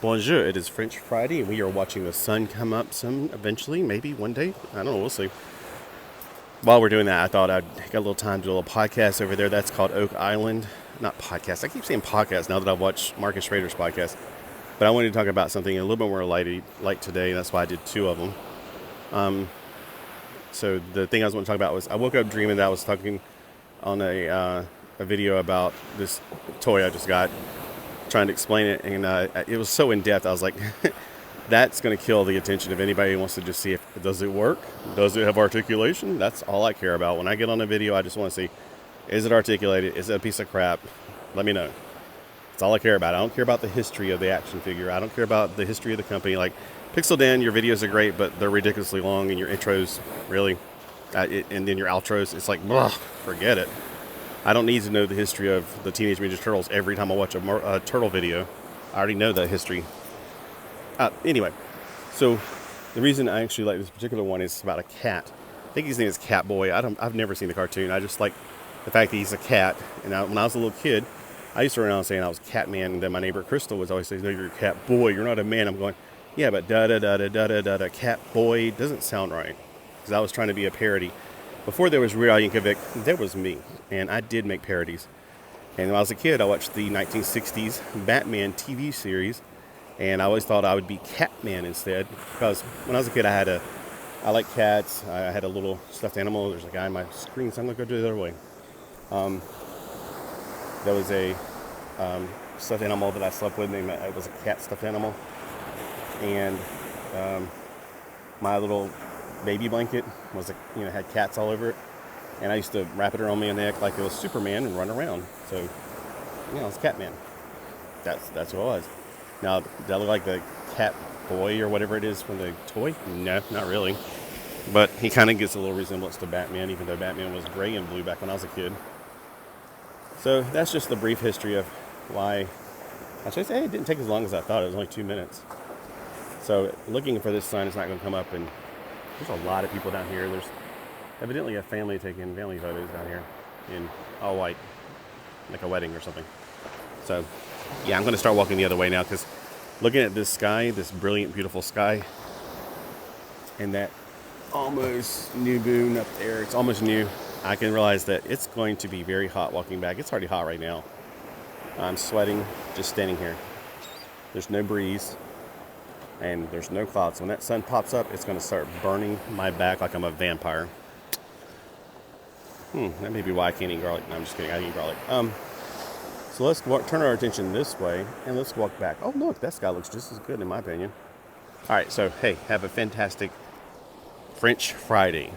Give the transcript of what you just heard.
Bonjour, it is French Friday, and we are watching the sun come up some eventually, maybe one day. I don't know, we'll see. While we're doing that, I thought I'd take a little time to do a little podcast over there. That's called Oak Island. Not podcast. I keep saying podcast now that I've watched Marcus Schrader's podcast. But I wanted to talk about something a little bit more light today, and that's why I did two of them. So the thing I was going to talk about was I woke up dreaming that I was talking on a video about this toy I just got, trying to explain it, and it was so in depth. I was like, that's going to kill the attention of anybody who wants to just see if does it work, does it have articulation. That's all I care about when I get on a video. I just want to see, is it articulated, is it a piece of crap? Let me know. That's all I care about. I don't care about the history of the action figure. I don't care about the history of the company. Like Pixel Dan, your videos are great, but they're ridiculously long, and your intros really and then your outros, it's like, forget it. I don't need to know the history of the Teenage Mutant Ninja Turtles every time I watch a turtle video. I already know that history. Anyway, so the reason I actually like this particular one is about a cat. I think his name is Catboy. I've never seen the cartoon. I just like the fact that he's a cat. And when I was a little kid, I used to run around saying I was Catman, and then my neighbor Crystal was always saying, "No, you're a cat boy. You're not a man." I'm going, yeah, but da cat boy doesn't sound right, because I was trying to be a parody. Before there was Weird Al Yankovic, there was me, and I did make parodies. And when I was a kid, I watched the 1960s Batman TV series, and I always thought I would be Catman instead, because when I was a kid, I like cats. I had a little stuffed animal. There's a guy on my screen, so I'm going to go do it the other way. There was a stuffed animal that I slept with. It was a cat stuffed animal. And my little baby blanket was had cats all over it, and I used to wrap it around my neck like it was Superman and run around. So it's Catman. That's what it was. Now, did I look like the cat boy or whatever it is from the toy? No, not really. But he kind of gets a little resemblance to Batman, even though Batman was gray and blue back when I was a kid. So that's just the brief history of why. I should say it didn't take as long as I thought. It was only 2 minutes. So looking for this sign is not going to come up, and there's a lot of people down here. There's evidently a family taking family photos down here in all white, like a wedding or something. So, yeah, I'm going to start walking the other way now, because looking at this sky, this brilliant, beautiful sky, and that almost new moon up there, it's almost new, I can realize that it's going to be very hot walking back. It's already hot right now. I'm sweating just standing here. There's no breeze. And there's no clouds. When that sun pops up, it's going to start burning my back like I'm a vampire. That may be why I can't eat garlic. No, I'm just kidding. I eat garlic. So let's turn our attention this way, and let's walk back. Oh, look, that sky looks just as good in my opinion. All right, so, hey, have a fantastic French Friday.